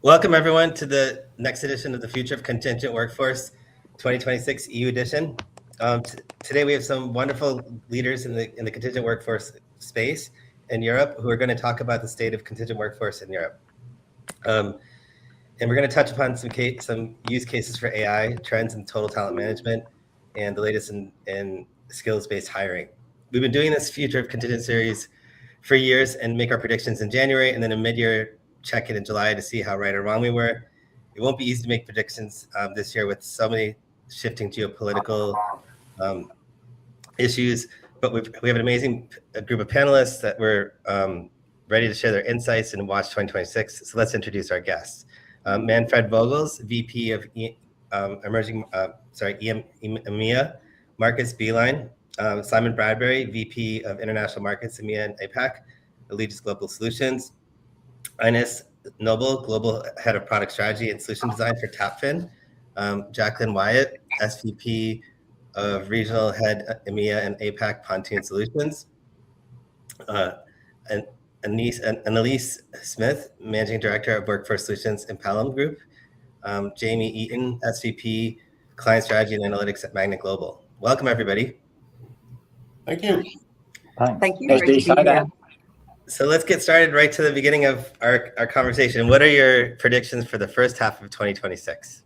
Welcome, everyone, to the next edition of the Future of Contingent Workforce 2026 EU edition. Today, we have some wonderful leaders in the contingent workforce space in Europe who are going to talk about the state of contingent workforce in Europe. And we're going to touch upon some use cases for AI, trends in total talent management, and the latest in skills-based hiring. We've been doing this Future of Contingent series for years and make our predictions in January, and then a mid-year check-in in July to see how right or wrong we were. It won't be easy to make predictions this year with so many shifting geopolitical issues, but we have an amazing group of panelists that were ready to share their insights and watch 2026. So let's introduce our guests. Manfred Vogels, VP of EMEA, Marcus Beeline, Simon Bradbury, VP of International Markets, EMEA and APAC, Allegis Global Solutions, Ines Noble, Global Head of Product Strategy and Solution Design for Tapfin, Jacqueline Wyatt, SVP of Regional Head, EMEA and APAC, Pontoon Solutions, and Annalise Smith, Managing Director of Workforce Solutions in Palom Group, Jamie Eaton, SVP, Client Strategy and Analytics at Magnet Global. Welcome, everybody. Thank you. Thanks. Thank you. Great to be here. So let's get started right to the beginning of our conversation. What are your predictions for the first half of 2026?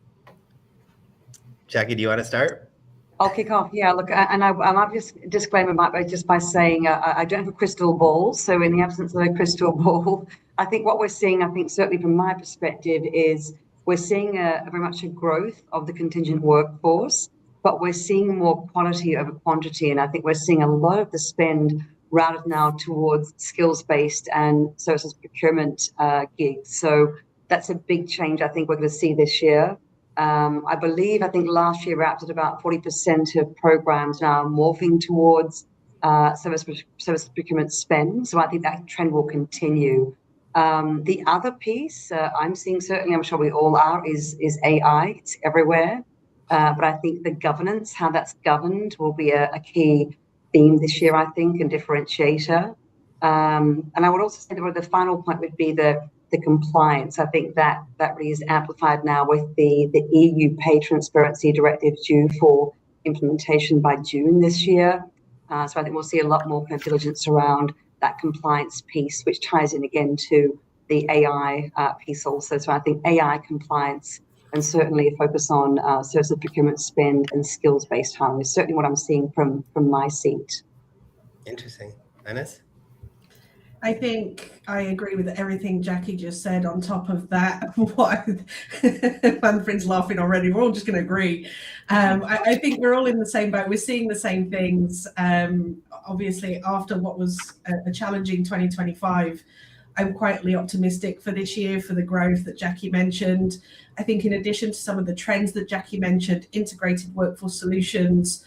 Jackie, do you want to start? I'll kick off. Yeah, look, and I might just disclaimer just by saying I don't have a crystal ball. So in the absence of a crystal ball, I think what we're seeing, certainly from my perspective, is we're seeing very much a growth of the contingent workforce, but we're seeing more quality over quantity. And I think we're seeing a lot of the spend routed now towards skills-based and services procurement gigs. So that's a big change I think we're going to see this year. I think last year wrapped at about 40% of programs now morphing towards service procurement spend. So I think that trend will continue. The other piece I'm seeing, certainly I'm sure we all are, is AI. It's everywhere. But I think the governance, how that's governed, will be a key theme this year, I think, and differentiator. And I would also say that the final point would be the compliance. I think that really is amplified now with the EU Pay Transparency Directive due for implementation by June this year. So I think we'll see a lot more kind of diligence around that compliance piece, which ties in again to the AI piece also. So I think AI compliance and certainly a focus on services procurement spend and skills-based hiring is certainly what I'm seeing from my seat. Interesting. Ines? I think I agree with everything Jackie just said. On top of that, Manfred's laughing already. We're all just going to agree. I think we're all in the same boat. We're seeing the same things. Obviously, after what was a challenging 2025, I'm quietly optimistic for this year for the growth that Jackie mentioned. I think in addition to some of the trends that Jackie mentioned, integrated workforce solutions,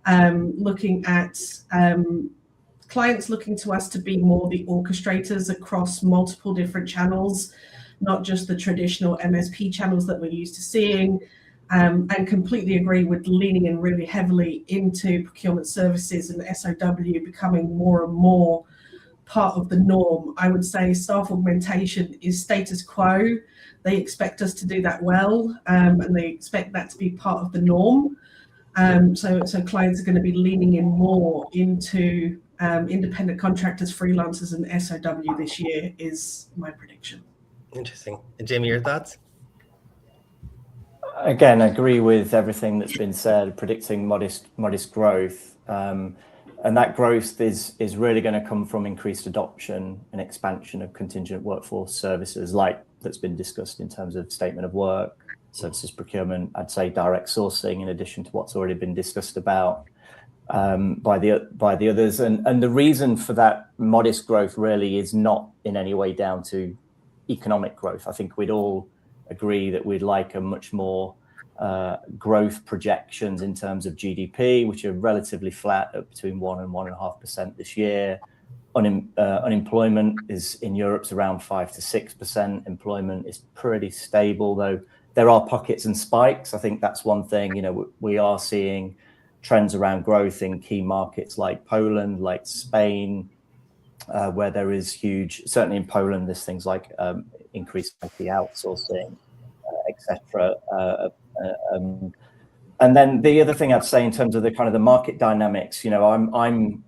looking at clients looking to us to be more the orchestrators across multiple different channels, not just the traditional MSP channels that we're used to seeing, and completely agree with leaning in really heavily into procurement services and SOW becoming more and more part of the norm. I would say staff augmentation is status quo. They expect us to do that well, and they expect that to be part of the norm. So clients are going to be leaning in more into independent contractors, freelancers, and SOW this year is my prediction. Interesting. And Jamie, your thoughts? Again, I agree with everything that's been said, predicting modest growth. And that growth is really going to come from increased adoption and expansion of contingent workforce services, like that's been discussed in terms of statement of work, services procurement, I'd say direct sourcing, in addition to what's already been discussed about by the others. And the reason for that modest growth really is not in any way down to economic growth. I think we'd all agree that we'd like a much more growth projections in terms of GDP, which are relatively flat at between 1% and 1.5% this year. Unemployment is in Europe's around 5 to 6%. Employment is pretty stable, though there are pockets and spikes. I think that's one thing. We are seeing trends around growth in key markets like Poland, like Spain, where there is huge. Certainly in Poland, there's things like increased IT outsourcing, etc. And then the other thing I'd say in terms of the kind of the market dynamics, I'm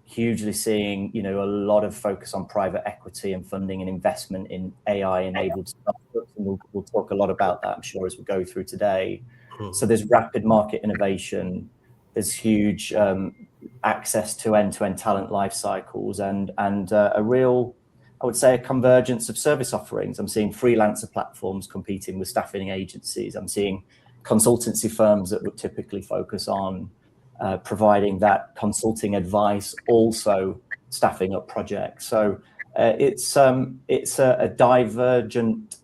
hugely seeing, a lot of focus on private equity and funding and investment in AI-enabled startups, and we'll talk a lot about that, I'm sure, as we go through today. So there's rapid market innovation, there's huge access to end-to-end talent life cycles, and a real, I would say, a convergence of service offerings. I'm seeing freelancer platforms competing with staffing agencies. I'm seeing consultancy firms that would typically focus on providing that consulting advice, also staffing up projects. So it's a divergent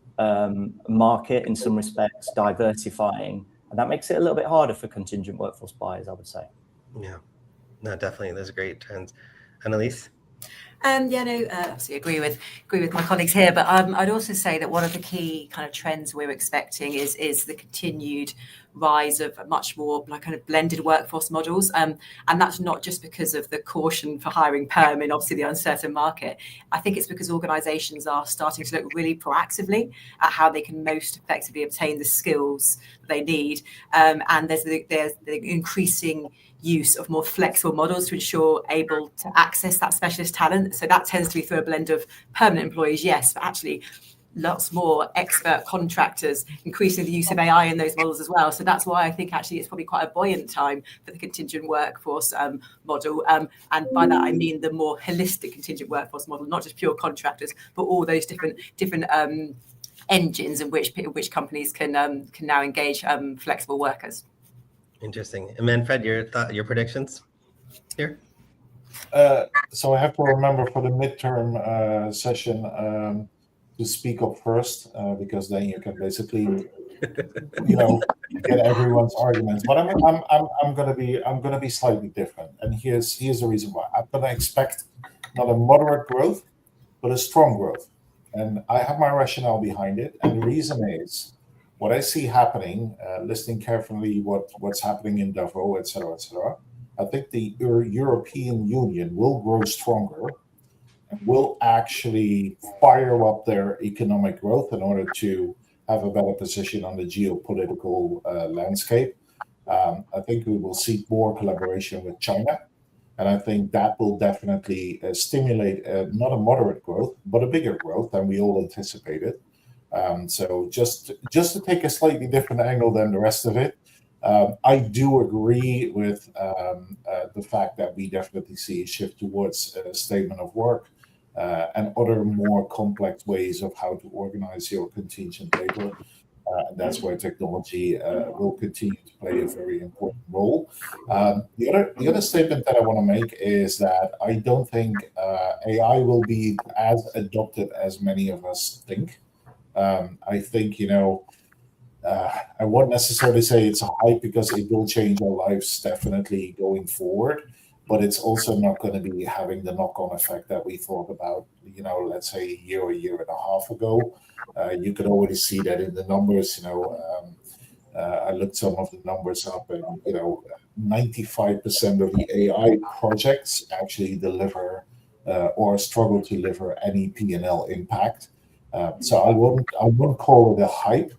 market in some respects, diversifying, and that makes it a little bit harder for contingent workforce buyers, I would say. Yeah, no, definitely, those are great trends. Annalise? Absolutely agree with my colleagues here. But I'd also say that one of the key kind of trends we're expecting is the continued rise of much more like kind of blended workforce models, and that's not just because of the caution for hiring perm in obviously the uncertain market. I think it's because organisations are starting to look really proactively at how they can most effectively obtain the skills they need, and there's the increasing use of more flexible models to ensure able to access that specialist talent. So that tends to be through a blend of permanent employees, yes, but actually lots more expert contractors, increasing the use of AI in those models as well. So that's why I think actually it's probably quite a buoyant time for the contingent workforce model. And by that, I mean the more holistic contingent workforce model, not just pure contractors, but all those different engines in which companies can now engage flexible workers. Interesting. And Manfred, your predictions here? So I have to remember for the midterm session to speak up first, because then you can basically, get everyone's arguments. But I'm gonna be slightly different, and here's the reason why. I'm gonna expect not a moderate growth, but a strong growth, and I have my rationale behind it. And the reason is what I see happening, listening carefully what's happening in Davos, etc. I think the European Union will grow stronger and will actually fire up their economic growth in order to have a better position on the geopolitical landscape. I think we will see more collaboration with China, and I think that will definitely stimulate not a moderate growth, but a bigger growth than we all anticipated. So just to take a slightly different angle than the rest of it, I do agree with the fact that we definitely see a shift towards a statement of work and other more complex ways of how to organize your contingent labor. That's where technology will continue to play a very important role. The other statement that I want to make is that I don't think AI will be as adopted as many of us think. I think, I won't necessarily say it's a hype, because it will change our lives definitely going forward, but it's also not going to be having the knock-on effect that we thought about, let's say a year and a half ago. You could already see that in the numbers. I looked some of the numbers up, and 95% of the AI projects actually deliver or struggle to deliver any P&L impact. So I wouldn't call it a hype,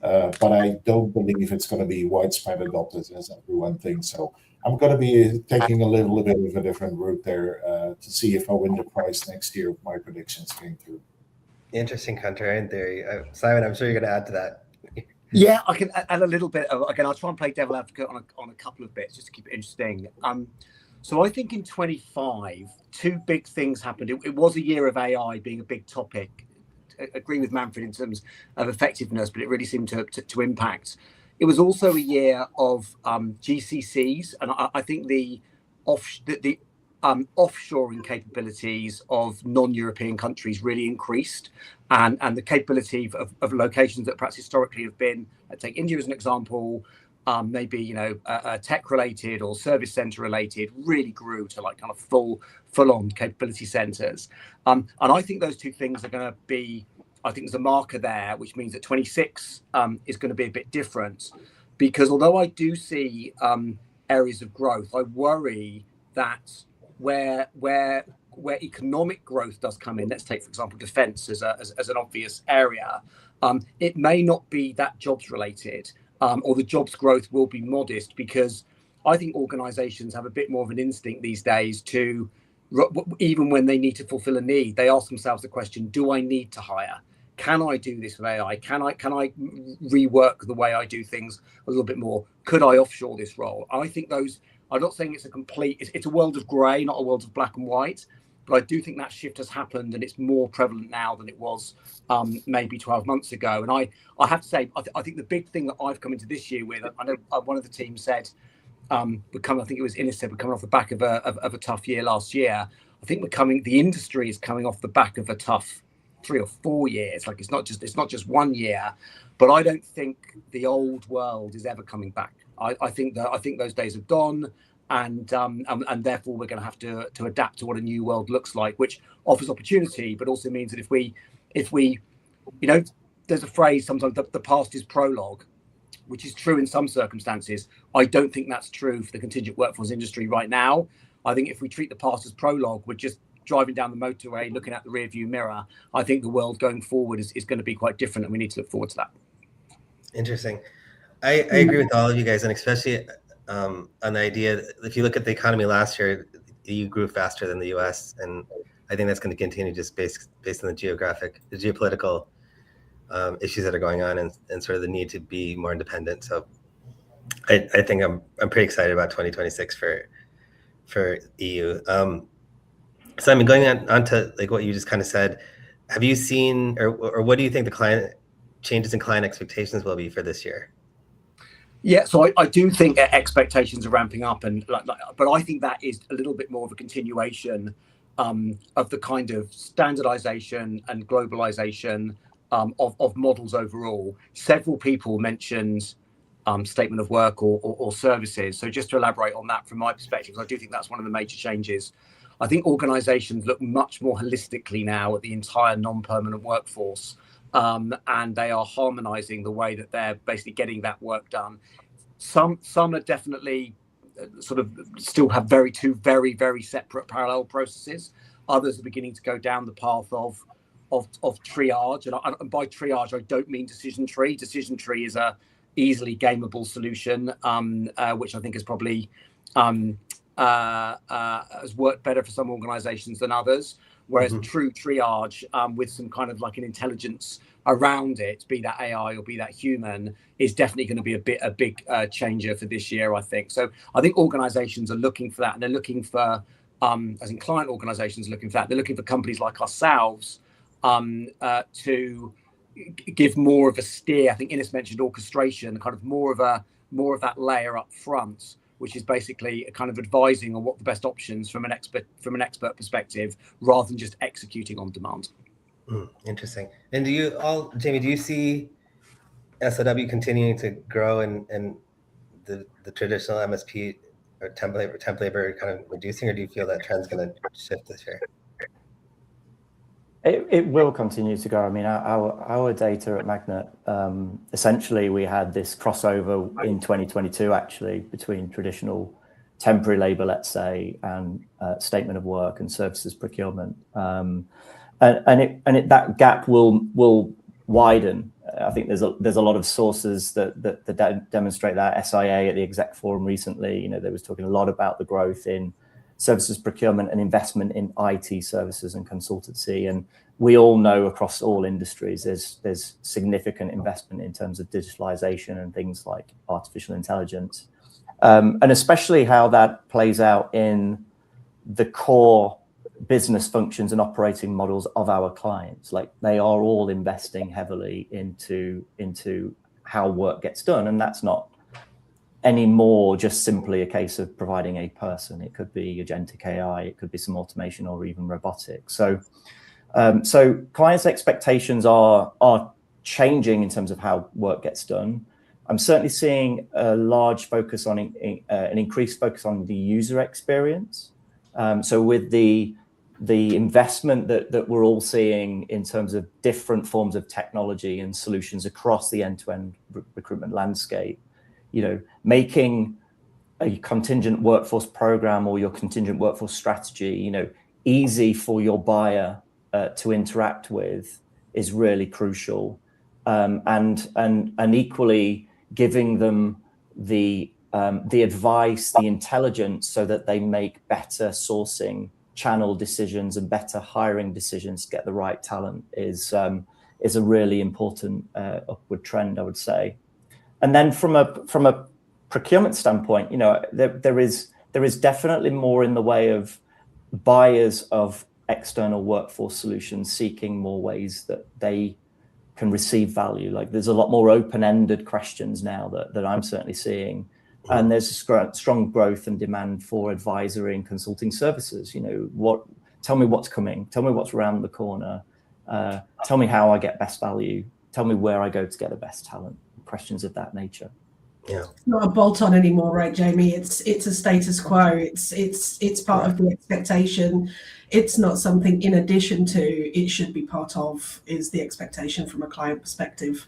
but I don't believe it's going to be widespread adopted as everyone thinks. So I'm going to be taking a little bit of a different route there to see if I win the prize next year if my predictions came through. Interesting contrarian theory. Simon, I'm sure you're going to add to that. Yeah, I can add a little bit. Again, I'll try and play devil advocate on a couple of bits just to keep it interesting. So I think in 25, two big things happened. It was a year of AI being a big topic. I agree with Manfred in terms of effectiveness, but it really seemed to impact. It was also a year of GCCs, and I think the offshoring capabilities of non-European countries really increased, and the capability of locations that perhaps historically have been, let's take India as an example, maybe tech related or service center related, really grew to like kind of full-on capability centers. And I think those two things are going to be, I think there's a marker there, which means that 26 is going to be a bit different, because although I do see areas of growth, I worry that where where economic growth does come in, let's take, for example, defence as an obvious area, it may not be that jobs related, or the jobs growth will be modest, because I think organisations have a bit more of an instinct these days to, even when they need to fulfil a need, they ask themselves the question, do I need to hire? Can I do this with AI? Can I rework the way I do things a little bit more? Could I offshore this role? I think those, I'm not saying it's a complete, it's a world of grey, not a world of black and white, but I do think that shift has happened, and it's more prevalent now than it was maybe 12 months ago. And I have to say, I think the big thing that I've come into this year with, I know one of the teams said, I think it was Innes said, we're coming off the back of a tough year last year. I think the industry is coming off the back of a tough 3 or 4 years. Like, it's not just 1 year, but I don't think the old world is ever coming back. I think those days have gone, and therefore we're going to have to adapt to what a new world looks like, which offers opportunity, but also means that if we, there's a phrase sometimes, the past is prologue, which is true in some circumstances. I don't think that's true for the contingent workforce industry right now. I think if we treat the past as prologue, we're just driving down the motorway, looking at the rear view mirror. I think the world going forward is going to be quite different, and we need to look forward to that. Interesting. I agree with all of you guys, and especially on the idea that if you look at the economy last year, the EU grew faster than the US, and I think that's going to continue just based on the geopolitical issues that are going on, and sort of the need to be more independent. So I think I'm pretty excited about 2026 for EU. Simon, going on to like what you just kind of said, have you seen, or what do you think the changes in client expectations will be for this year? Yeah, so I do think expectations are ramping up, but I think that is a little bit more of a continuation of the kind of standardization and globalization of models overall. Several people mentioned statement of work or services. So just to elaborate on that from my perspective, I do think that's one of the major changes. I think organizations look much more holistically now at the entire non-permanent workforce, and they are harmonizing the way that they're basically getting that work done. Some are definitely sort of still have two very, very separate parallel processes. Others are beginning to go down the path of triage, and by triage I don't mean decision tree. Decision tree is a easily gameable solution, which I think is probably has worked better for some organizations than others, whereas true triage with some kind of like an intelligence around it, be that AI or be that human, is definitely going to be a big changer for this year, I think. So I think organizations are looking for that, and they're looking for, as in client organizations looking for that, they're looking for companies like ourselves to give more of a steer. I think Innes mentioned orchestration, kind of more of that layer up front, which is basically a kind of advising on what the best options from an expert perspective, rather than just executing on demand. Interesting. And Jamie, do you see SOW continuing to grow and the traditional MSP or temp labor kind of reducing, or do you feel that trend's going to shift this year? It will continue to grow. I mean, our data at Magnet, essentially we had this crossover in 2022 actually between traditional temporary labor, let's say, and statement of work and services procurement, and that gap will widen. I think there's a lot of sources that demonstrate that. SIA at the exec forum recently, they was talking a lot about the growth in services procurement and investment in IT services and consultancy. And we all know across all industries, there's significant investment in terms of digitalization and things like artificial intelligence, and especially how that plays out in the core business functions and operating models of our clients. Like, they are all investing heavily into how work gets done, and that's not anymore just simply a case of providing a person. It could be agentic AI, it could be some automation, or even robotics. So clients' expectations are changing in terms of how work gets done. I'm certainly seeing a large focus on an increased focus on the user experience. So with the investment that we're all seeing in terms of different forms of technology and solutions across the end-to-end recruitment landscape, making a contingent workforce program or your contingent workforce strategy, easy for your buyer to interact with is really crucial, and equally giving them the advice, the intelligence, so that they make better sourcing channel decisions and better hiring decisions to get the right talent is a really important upward trend, I would say. And then from a procurement standpoint, you know, there is definitely more in the way of buyers of external workforce solutions seeking more ways that they can receive value. Like there's a lot more open-ended questions now that I'm certainly seeing. And there's a strong growth and demand for advisory and consulting services. You know, tell me what's coming, tell me what's around the corner, tell me how I get best value, tell me where I go to get the best talent, questions of that nature. Yeah. It's not a bolt-on anymore, right, Jamie? It's a status quo. It's part of the expectation. It's not something in addition to, it should be part of, is the expectation from a client perspective.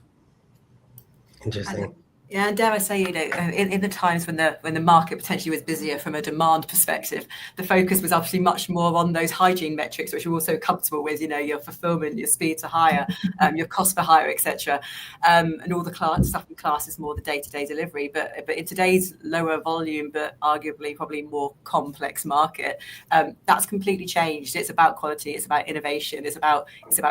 Interesting. Yeah, and dare I say, you know, in the times when the market potentially was busier from a demand perspective, the focus was obviously much more on those hygiene metrics, which we're also comfortable with, you know, your fulfillment, your speed to hire, your cost per hire, etc. And all the stuff in class is more the day-to-day delivery. But in today's lower volume, but arguably probably more complex market, that's completely changed. It's about quality, it's about innovation, it's about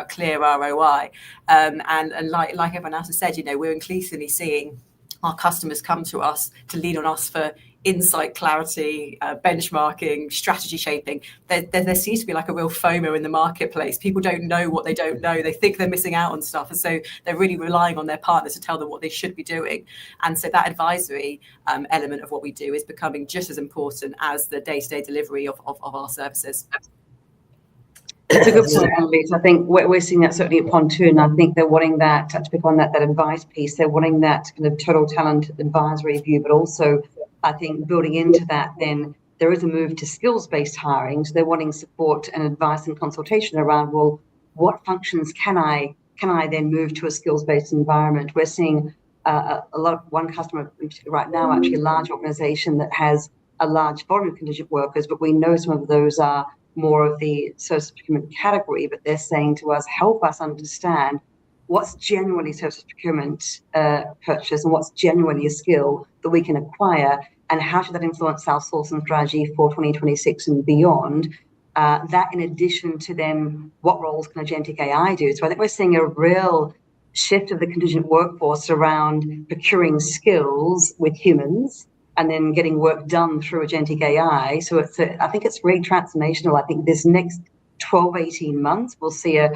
clear ROI. And like everyone else has said, you know, we're increasingly seeing our customers come to us to lean on us for insight, clarity, benchmarking, strategy shaping. There seems to be like a real FOMO in the marketplace. People don't know what they don't know. They think they're missing out on stuff. And so they're really relying on their partners to tell them what they should be doing. And so that advisory element of what we do is becoming just as important as the day-to-day delivery of our services. It's a good point, Annalise. I think we're seeing that certainly at Pontoon. I think they're wanting that, to pick on that advice piece, they're wanting that kind of total talent advisory view, but also I think building into that, then there is a move to skills-based hiring. So they're wanting support and advice and consultation around, well, what functions can I then move to a skills-based environment? We're seeing a lot of one customer right now, actually a large organization that has a large volume of contingent workers, but we know some of those are more of the service procurement category, but they're saying to us, help us understand what's genuinely service procurement purchase and what's genuinely a skill that we can acquire, and how should that influence our sourcing strategy for 2026 and beyond. That in addition to then what roles can agentic AI do? So I think we're seeing a real shift of the contingent workforce around procuring skills with humans and then getting work done through agentic AI. So I think it's really transformational. I think this next 12, 18 months, we'll see a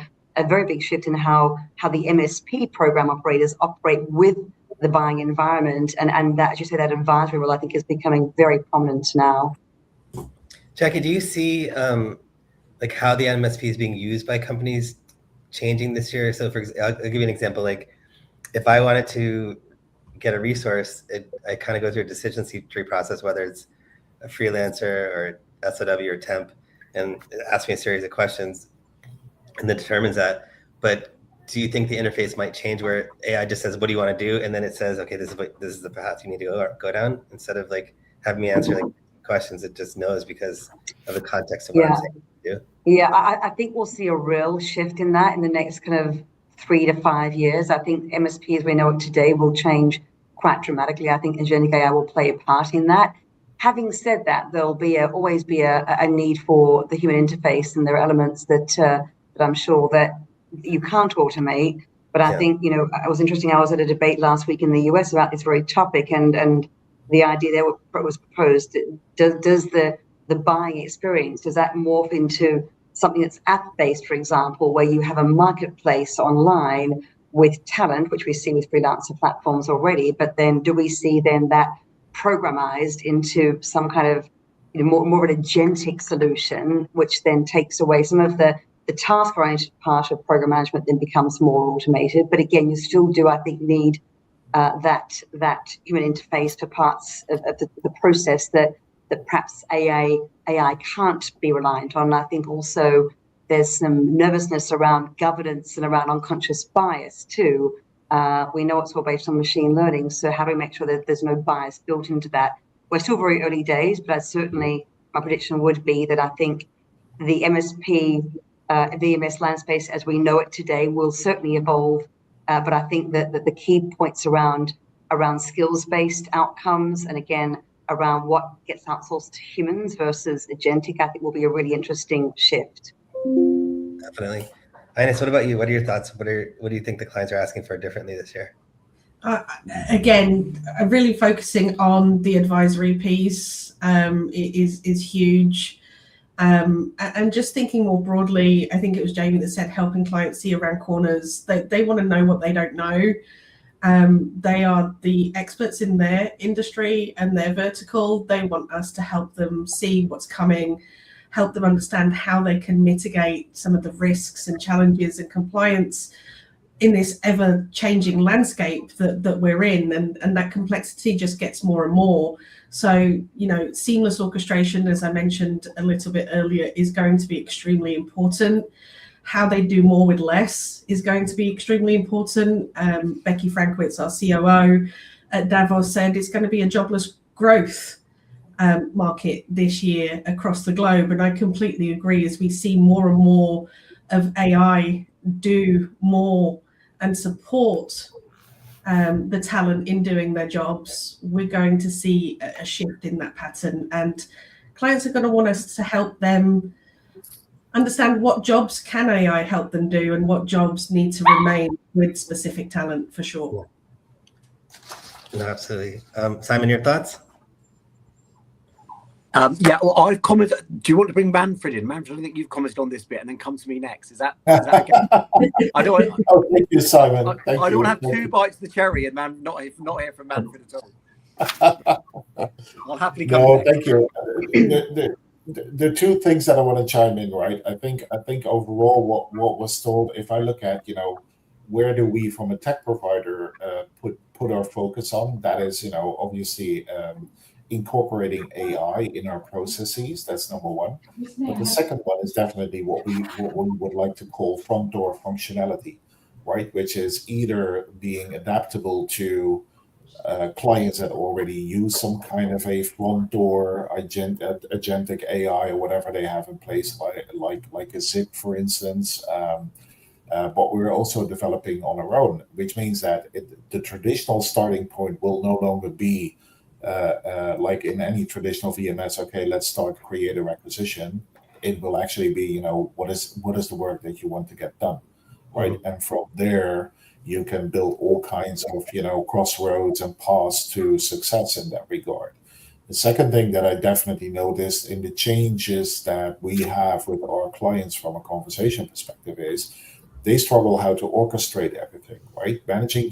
very big shift in how the MSP program operators operate with the buying environment. And that, as you say, that advisory role, I think is becoming very prominent now. Jackie, do you see like how the MSP is being used by companies changing this year? So I'll give you an example. Like if I wanted to get a resource, I kind of go through a decision tree process, whether it's a freelancer or SOW or temp, and it asks me a series of questions and then determines that. But do you think the interface might change where AI just says, what do you want to do? And then it says, okay, this is the path you need to go down, instead of like having me answer like questions, it just knows because of the context of what I'm saying to do? Yeah, I think we'll see a real shift in that in the next kind of 3 to 5 years. I think MSP as we know it today will change quite dramatically. I think agentic AI will play a part in that. Having said that, there'll always be a need for the human interface, and there are elements that I'm sure that you can't automate. But I think, you know, it was interesting. I was at a debate last week in the US about this very topic, and the idea there was proposed: does the buying experience, does that morph into something that's app-based, for example, where you have a marketplace online with talent, which we see with freelancer platforms already, but then do we see then that programmized into some kind of, you know, more of an agentic solution, which then takes away some of the task-oriented part of program management, then becomes more automated. But again, you still do, I think, need that human interface for parts of the process that perhaps AI can't be reliant on. And I think also there's some nervousness around governance and around unconscious bias too. We know it's all based on machine learning, so how do we make sure that there's no bias built into that? We're still very early days, but certainly my prediction would be that I think the MSP, VMS landscape as we know it today will certainly evolve. But I think that the key points around skills-based outcomes, and again, around what gets outsourced to humans versus agentic, I think will be a really interesting shift. Definitely. Ines, what about you? What are your thoughts? What do you think the clients are asking for differently this year? Again, really focusing on the advisory piece is huge. And just thinking more broadly, I think it was Jamie that said helping clients see around corners. They want to know what they don't know. They are the experts in their industry and their vertical. They want us to help them see what's coming, help them understand how they can mitigate some of the risks and challenges and compliance in this ever-changing landscape that we're in, and that complexity just gets more and more. So, seamless orchestration, as I mentioned a little bit earlier, is going to be extremely important. How they do more with less is going to be extremely important. Becky Frankwitz, our COO at Davos, said it's going to be a jobless growth market this year across the globe. And I completely agree. As we see more and more of AI do more and support the talent in doing their jobs, we're going to see a shift in that pattern. And clients are going to want us to help them understand what jobs can AI help them do and what jobs need to remain with specific talent, for sure. No, absolutely. Simon, your thoughts? Yeah, well, I've commented. Do you want to bring Manfred in? Manfred, I think you've commented on this bit and then come to me next. Is that okay? I don't want, oh, thank you, Simon. I don't want to have two bites of the cherry and not hear from Manfred at all. I'll happily come No, next. thank you. The two things that I want to chime in, right? I think overall what was told, if I look at, where do we from a tech provider put our focus on, that is, obviously incorporating AI in our processes. That's number one. But the second one is definitely what we would like to call front door functionality, right? Which is either being adaptable to clients that already use some kind of a front door agentic AI or whatever they have in place, like a Zip, for instance. But we're also developing on our own, which means that the traditional starting point will no longer be like in any traditional VMS. Okay, let's start creator acquisition. It will actually be, what is the work that you want to get done, right? Mm-hmm. And from there, you can build all kinds of, crossroads and paths to success in that regard. The second thing that I definitely noticed in the changes that we have with our clients from a conversation perspective is they struggle how to orchestrate everything, right? Managing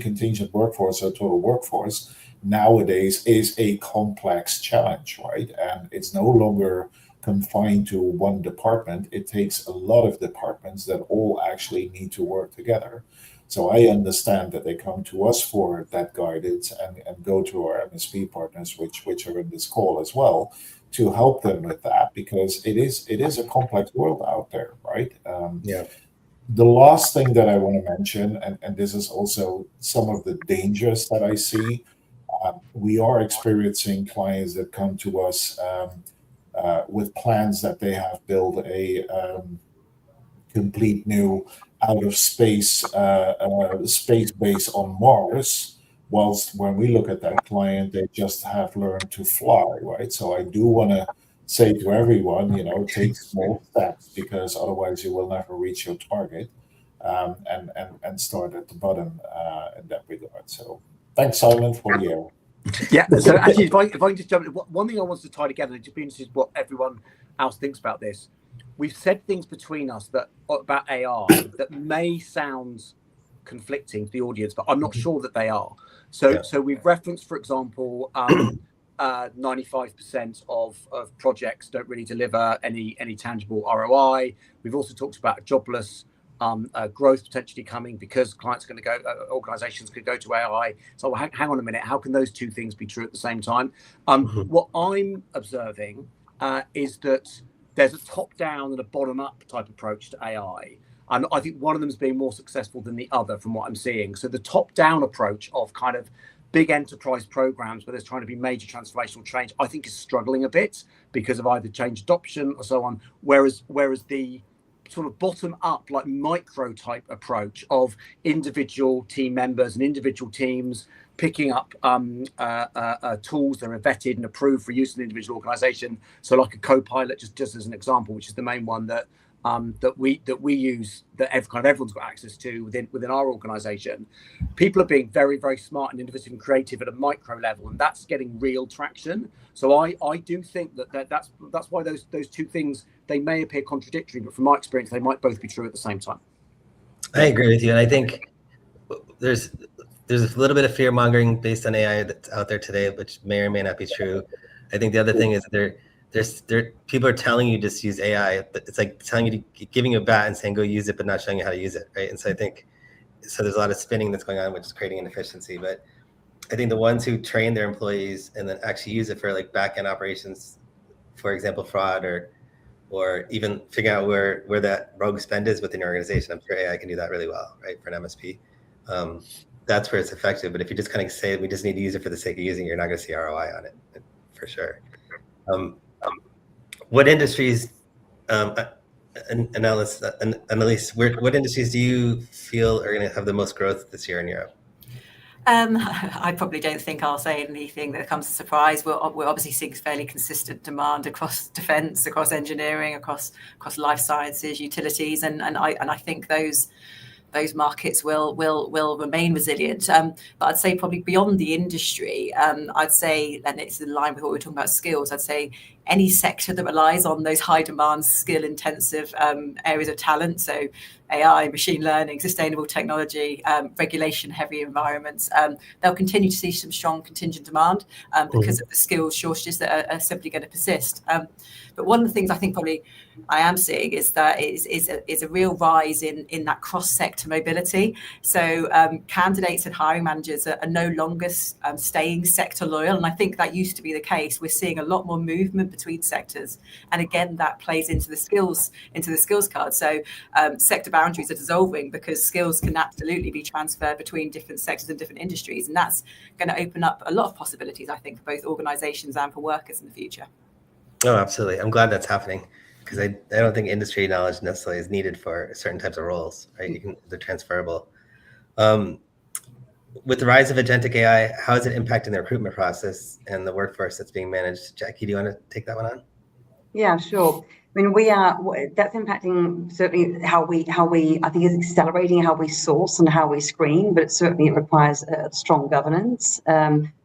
contingent workforce or total workforce nowadays is a complex challenge, right? And it's no longer confined to one department. It takes a lot of departments that all actually need to work together. So I understand that they come to us for that guidance and go to our MSP partners, which are in this call as well, to help them with that, because it is a complex world out there, right? Yeah. The last thing that I want to mention, and this is also some of the dangers that I see, we are experiencing clients that come to us with plans that they have built a complete new out of space base on Mars, whilst when we look at that client, they just have learned to fly, right? So I do want to say to everyone, take small steps, because otherwise you will never reach your target, and start at the bottom in that regard. So thanks, Simon, for the air. Yeah, so actually, if I can just jump in, one thing I wanted to tie together, and just be interested in what everyone else thinks about this. We've said things between us about AI that may sound conflicting to the audience, but I'm not sure that they are. So we've referenced, for example, 95% of projects don't really deliver any tangible ROI. We've also talked about jobless growth potentially coming because clients are going to go, organizations could go to AI. So hang on a minute, how can those two things be true at the same time? What I'm observing is that there's a top-down and a bottom-up type approach to AI. And I think one of them is being more successful than the other from what I'm seeing. So the top-down approach of kind of big enterprise programs where there's trying to be major transformational change, I think is struggling a bit because of either change adoption or so on. Whereas the sort of bottom up, like micro type approach of individual team members and individual teams picking up tools that are vetted and approved for use in an individual organization. So like a co-pilot, just as an example, which is the main one that we use, that everyone's got access to within our organization. People are being very, very smart and innovative and creative at a micro level, and that's getting real traction. So I do think that's why those two things, they may appear contradictory, but from my experience, they might both be true at the same time. I agree with you, and I think there's a little bit of fear mongering based on AI that's out there today, which may or may not be true. I think the other thing is there's people are telling you just use AI, but it's like telling you giving you a bat and saying go use it, but not showing you how to use it, right? And so I think there's a lot of spinning that's going on, which is creating inefficiency. But I think the ones who train their employees and then actually use it for like back end operations, for example, fraud or even figuring out where that rogue spend is within your organization, I'm sure AI can do that really well, right? For an MSP. That's where it's effective. But if you just kind of say we just need to use it for the sake of using it, you're not going to see ROI on it, for sure. What industries, Annalise, what industries do you feel are going to have the most growth this year in Europe? I probably don't think I'll say anything that comes as a surprise. We're obviously seeing fairly consistent demand across defence, across engineering, across life sciences, utilities, and I think those markets will remain resilient. But I'd say probably beyond the industry, I'd say, and it's in line with what we're talking about skills, I'd say any sector that relies on those high demand, skill intensive areas of talent, so AI, machine learning, sustainable technology, regulation heavy environments, they'll continue to see some strong contingent demand because of the skills shortages that are simply going to persist. But one of the things I think probably I am seeing is that is a real rise in that cross-sector mobility. So candidates and hiring managers are no longer staying sector loyal, and I think that used to be the case. We're seeing a lot more movement between sectors, and again that plays into the skills card. So sector boundaries are dissolving because skills can absolutely be transferred between different sectors and different industries, and that's going to open up a lot of possibilities, I think, for both organizations and for workers in the future. Oh, absolutely. I'm glad that's happening because I don't think industry knowledge necessarily is needed for certain types of roles, right? They're transferable. With the rise of agentic AI, how is it impacting the recruitment process and the workforce that's being managed? Jackie, do you want to take that one on? Yeah, sure. I mean, that's impacting certainly how we, I think it's accelerating how we source and how we screen, but it requires strong governance.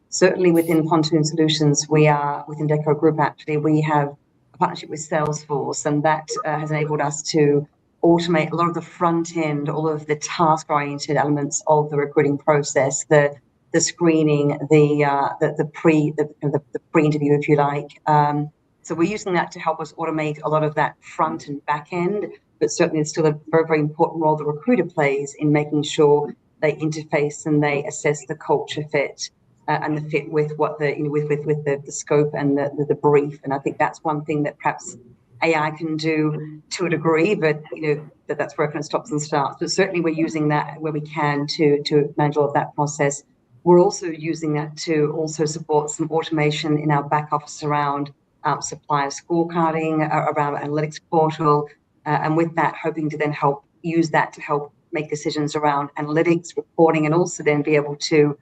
Certainly within Pontoon Solutions, within Deco Group, actually, we have a partnership with Salesforce, and that has enabled us to automate a lot of the front end, all of the task-oriented elements of the recruiting process, the screening, the pre-interview, if you like. So we're using that to help us automate a lot of that front and back end, but certainly it's still a very, very important role the recruiter plays in making sure they interface and they assess the culture fit and the fit with what with the scope and the brief. And I think that's one thing that perhaps AI can do to a degree, but that's where it kind of stops and starts. But certainly we're using that where we can to manage all of that process. We're also using that to also support some automation in our back office around supplier scorecarding, around analytics portal, and with that, hoping to then use that to help make decisions around analytics, reporting, and also then be able to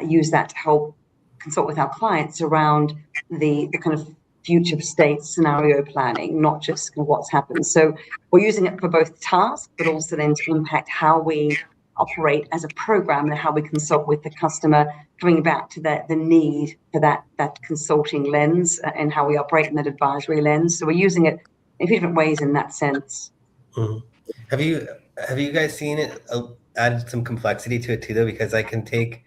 use that to help consult with our clients around the kind of future state scenario planning, not just kind of what's happened. So we're using it for both tasks, but also then to impact how we operate as a program and how we consult with the customer, coming back to the need for that consulting lens and how we operate in that advisory lens. So we're using it in different ways in that sense. Mm-hmm. Have you guys seen it added some complexity to it too, though? Because I can take,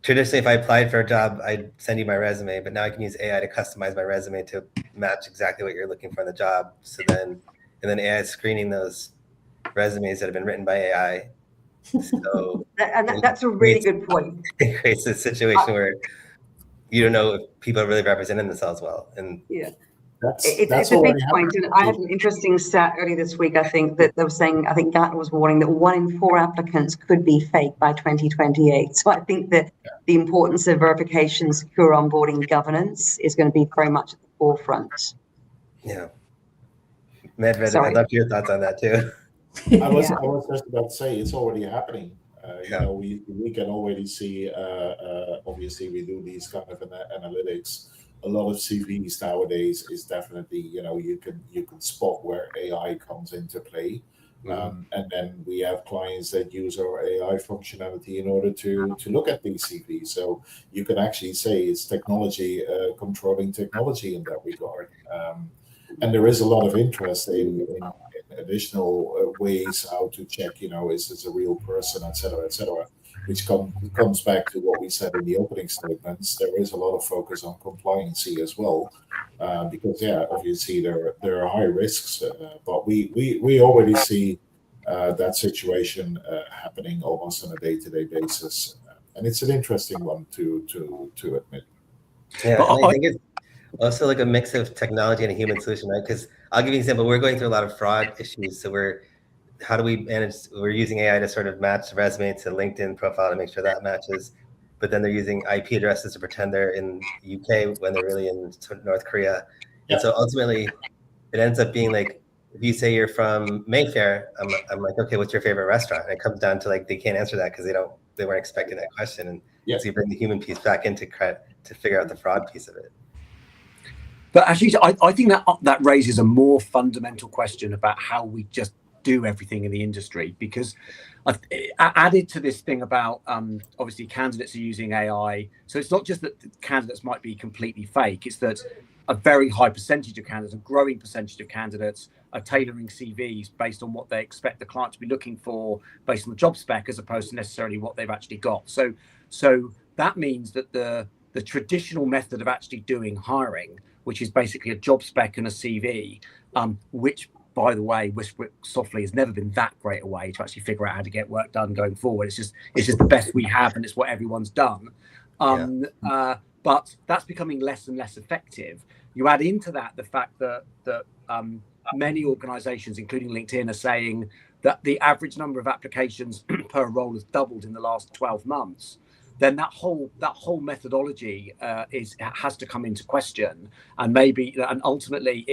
traditionally, if I applied for a job, I'd send you my resume, but now I can use AI to customize my resume to match exactly what you're looking for in the job. And then AI is screening those resumes that have been written by AI. So that's a really good point. It creates a situation where you don't know if people are really representing themselves well. And yeah, It's a big point. And I had an interesting stat earlier this week. I think that they were saying, I think Gartner was warning that 1 in 4 applicants could be fake by 2028. So I think that the importance of verification, secure onboarding, governance is going to be very much at the forefront. Yeah. Medved, Sorry. I'd love your thoughts on that too. I was just about to say it's already happening. Yeah. You know, we can already see. Obviously, we do these kind of analytics. A lot of CVs nowadays is definitely, you know, you can spot where AI comes into play. And then we have clients that use our AI functionality in order to look at these CVs. So you can actually say it's technology controlling technology in that regard. And there is a lot of interest in additional ways how to check, you know, is this a real person, et cetera, which comes back to what we said in the opening statements. There is a lot of focus on compliancy as well, because, obviously there are high risks, but we already see that situation happening almost on a day-to-day basis. And it's an interesting one to admit. Yeah, and I think it's also like a mix of technology and a human solution, right? Because I'll give you an example. We're going through a lot of fraud issues. So how do we manage? We're using AI to sort of match the resume to LinkedIn profile to make sure that matches. But then they're using IP addresses to pretend they're in UK when they're really in North Korea. And so ultimately, it ends up being like, if you say you're from Mayfair, I'm like, okay, what's your favorite restaurant? And it comes down to like, they can't answer that because they weren't expecting that question. And so you bring the human piece back into to figure out the fraud piece of it. But actually, I think that raises a more fundamental question about how we just do everything in the industry, because added to this thing about obviously candidates are using AI. So it's not just that candidates might be completely fake, it's that a very high percentage of candidates, a growing percentage of candidates are tailoring CVs based on what they expect the client to be looking for based on the job spec, as opposed to necessarily what they've actually got. So that means that the traditional method of actually doing hiring, which is basically a job spec and a CV, which, by the way, whisper it softly, has never been that great a way to actually figure out how to get work done going forward. It's just the best we have, and it's what everyone's done. But that's becoming less and less effective. You add into that the fact that many organizations, including LinkedIn, are saying that the average number of applications per role has doubled in the last 12 months. Then that whole methodology has to come into question, and ultimately,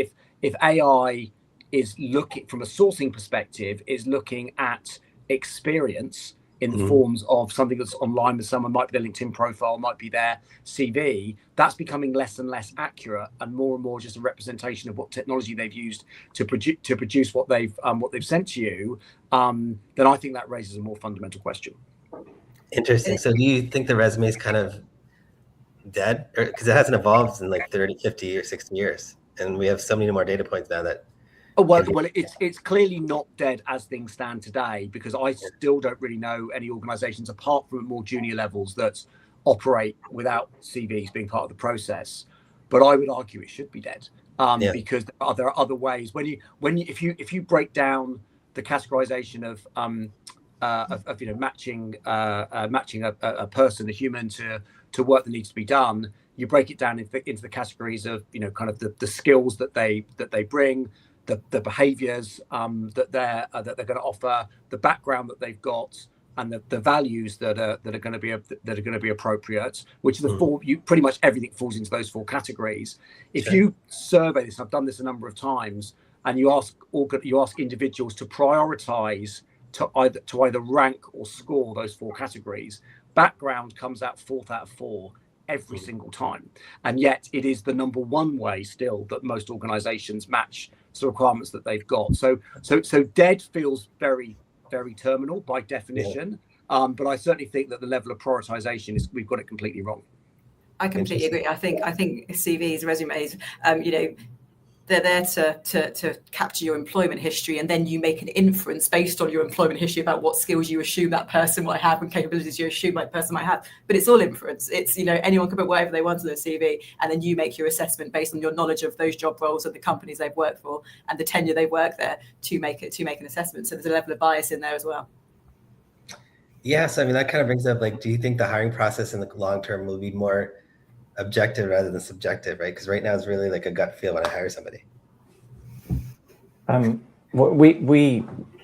if AI is looking from a sourcing perspective, is looking at experience in the forms of something that's online with someone, might be their LinkedIn profile, might be their CV, that's becoming less and less accurate, and more just a representation of what technology they've used to produce what they've sent to you. Then I think that raises a more fundamental question. Interesting. So do you think the resume is kind of dead? Because it hasn't evolved in like 30, 50 or 60 years. And we have so many more data points now that... Well, it's clearly not dead as things stand today, because I still don't really know any organizations apart from more junior levels that operate without CVs being part of the process. But I would argue it should be dead, because there are other ways. If you break down the categorization of matching a person, a human, to work that needs to be done, you break it down into the categories of kind of the skills that they bring, the behaviors that they're going to offer, the background that they've got, and the values that are going to be appropriate, which are the four. Pretty much everything falls into those 4 categories. If you survey this, I've done this a number of times, and you ask individuals to prioritize to either rank or score those 4 categories, background comes out 4th out of 4 every single time, and yet it is the number 1 way still that most organizations match the requirements that they've got. So dead feels very, very terminal by definition, but I certainly think that the level of prioritization we've got it completely wrong. I completely agree. I think CVs, resumes, they're there to capture your employment history, and then you make an inference based on your employment history about what skills you assume that person might have and capabilities you assume that person might have. But it's all inference. It's anyone can put whatever they want on their CV, and then you make your assessment based on your knowledge of those job roles and the companies they've worked for and the tenure they work there to make an assessment. So there's a level of bias in there as well. Yeah, so I mean that kind of brings up, like, do you think the hiring process in the long term will be more objective rather than subjective, right? Because right now it's really like a gut feel when I hire somebody.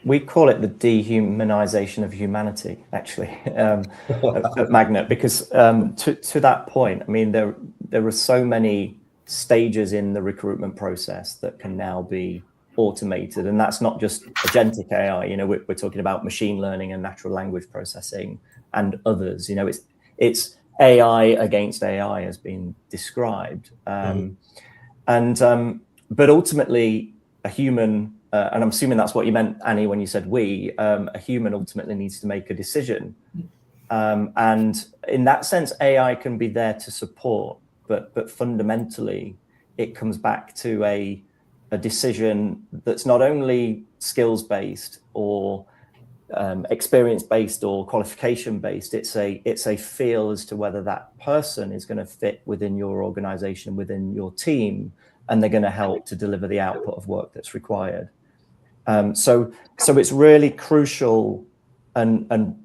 We call it the dehumanization of humanity, actually, at Magnet, because to that point, I mean, there are so many stages in the recruitment process that can now be automated, and that's not just agentic AI. You know, we're talking about machine learning and natural language processing and others. You know, it's AI against AI has been described, but ultimately a human, and I'm assuming that's what you meant, Annie, when you said we, a human ultimately needs to make a decision, and in that sense, AI can be there to support, but fundamentally, it comes back to a decision that's not only skills based or experience based or qualification based. It's a feel as to whether that person is going to fit within your organization, within your team, and they're going to help to deliver the output of work that's required. So it's really crucial, and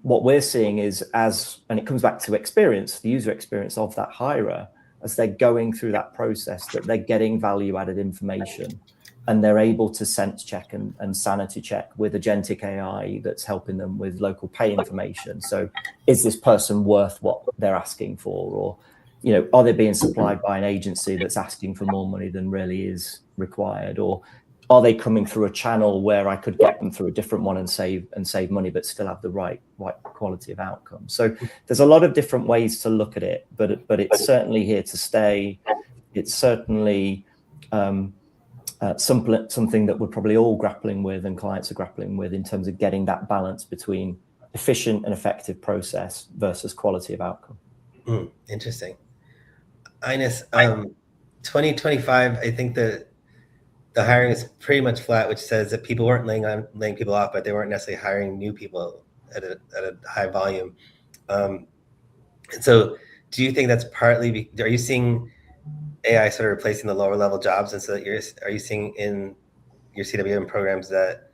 what we're seeing is, and it comes back to experience, the user experience of that hirer, as they're going through that process, that they're getting value added information, and they're able to sense check and sanity check with agentic AI that's helping them with local pay information. So is this person worth what they're asking for? Or, you know, are they being supplied by an agency that's asking for more money than really is required? Or are they coming through a channel where I could get them through a different one and save money, but still have the right quality of outcome? So there's a lot of different ways to look at it, but it's certainly here to stay. It's certainly something that we're probably all grappling with, and clients are grappling with, in terms of getting that balance between efficient and effective process versus quality of outcome. Interesting. Ines, 2025, I think the hiring is pretty much flat, which says that people weren't laying people off, but they weren't necessarily hiring new people at a high volume. And so do you think that's partly, are you seeing AI sort of replacing the lower level jobs? And so that are you seeing in your CWM programs that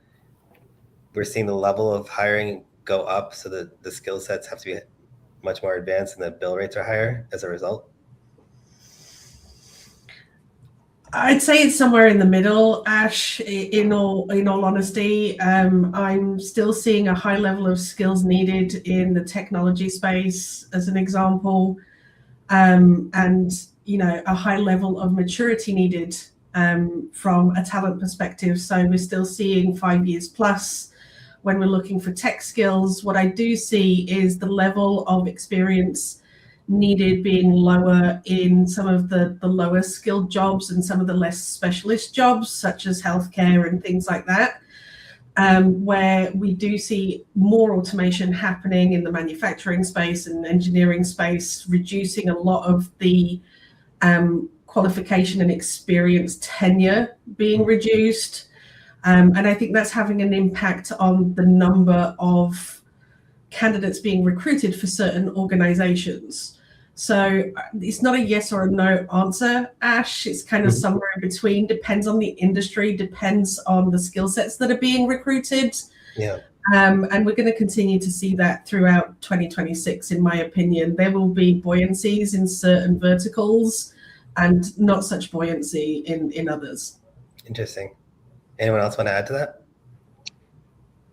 we're seeing the level of hiring go up, so that the skill sets have to be much more advanced and the bill rates are higher as a result? I'd say it's somewhere in the middle, Ash, in all honesty. I'm still seeing a high level of skills needed in the technology space, as an example, and, you know, a high level of maturity needed from a talent perspective. So we're still seeing 5 years plus when we're looking for tech skills. What I do see is the level of experience needed being lower in some of the lower skilled jobs and some of the less specialist jobs, such as healthcare and things like that, where we do see more automation happening in the manufacturing space and engineering space, reducing a lot of the qualification and experience tenure being reduced. And I think that's having an impact on the number of candidates being recruited for certain organizations. So it's not a yes or a no answer, Ash. It's kind of somewhere in between. Depends on the industry, depends on the skill sets that are being recruited. Yeah. And we're going to continue to see that throughout 2026, in my opinion. There will be buoyancies in certain verticals and not such buoyancy in others. Interesting. Anyone else want to add to that?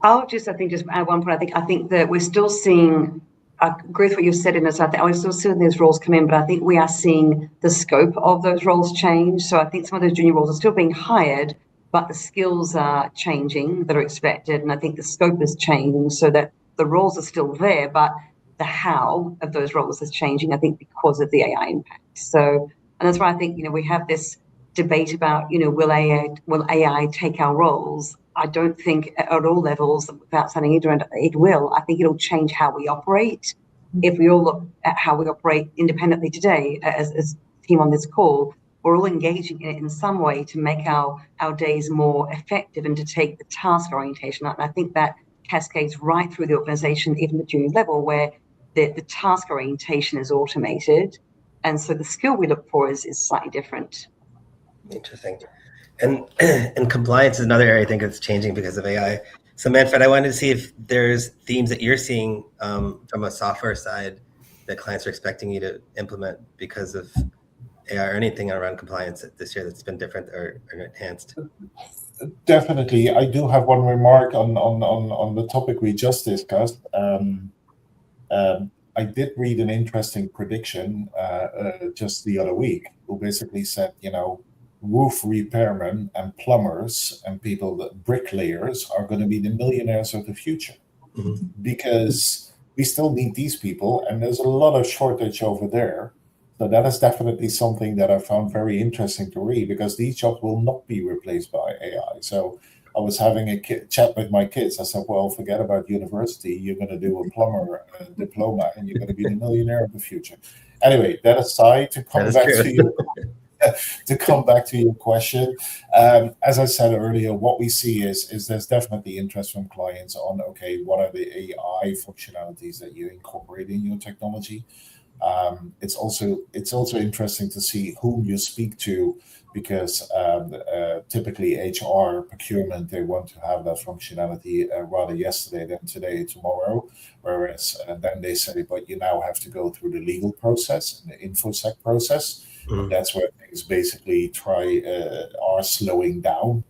I'll just add one point. I think that we're still seeing, I agree with what you've said in this. I think we're still seeing those roles come in, but I think we are seeing the scope of those roles change. So I think some of those junior roles are still being hired, but the skills are changing that are expected. And I think the scope is changing so that the roles are still there, but the how of those roles is changing, I think, because of the AI impact. So, and that's why I think, you know, we have this debate about, you know, will AI take our roles? I don't think at all levels, without sounding ignorant, it will. I think it'll change how we operate. If we all look at how we operate independently today, as a team on this call, we're all engaging in it in some way to make our days more effective and to take the task orientation. And I think that cascades right through the organization, even the junior level, where the task orientation is automated. And so the skill we look for is slightly different. Interesting. And compliance is another area I think that's changing because of AI. So Manfred, I wanted to see if there's themes that you're seeing from a software side that clients are expecting you to implement because of AI, or anything around compliance this year that's been different or enhanced? Definitely. I do have one remark on the topic we just discussed. I did read an interesting prediction just the other week, who basically said, roof repairmen and plumbers and people that bricklayers are going to be the millionaires of the future, because we still need these people, and there's a lot of shortage over there. So that is definitely something that I found very interesting to read, because these jobs will not be replaced by AI. So I was having a chat with my kids. I said, well, forget about university. You're going to do a plumber diploma, and you're going to be the millionaire of the future. Anyway, that aside, to come back to your question, as I said earlier, what we see is there's definitely interest from clients on, okay, what are the AI functionalities that you incorporate in your technology? It's also interesting to see whom you speak to, because typically HR, procurement, they want to have that functionality rather yesterday than today, tomorrow, whereas then they say, but you now have to go through the legal process and the InfoSec process. And that's where things basically are slowing down.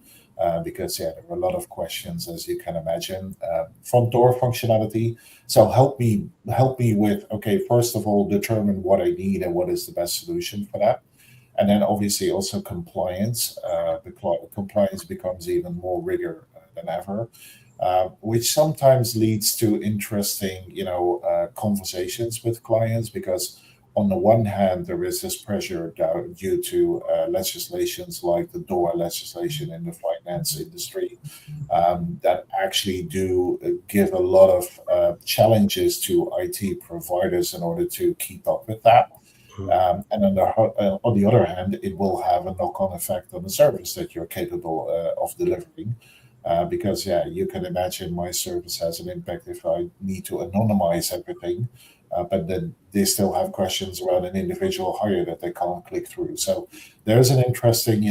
Because there are a lot of questions, as you can imagine. Front door functionality. So help me with, okay, first of all, determine what I need and what is the best solution for that. And then obviously also compliance. Compliance becomes even more rigor than ever, which sometimes leads to interesting, conversations with clients, because on the one hand, there is this pressure due to legislations like the DORA legislation in the finance industry that actually do give a lot of challenges to IT providers in order to keep up with that. And on the other hand, it will have a knock-on effect on the service that you're capable of delivering. Because, you can imagine my service has an impact if I need to anonymize everything. But then they still have questions around an individual hire that they can't click through. So there's an interesting,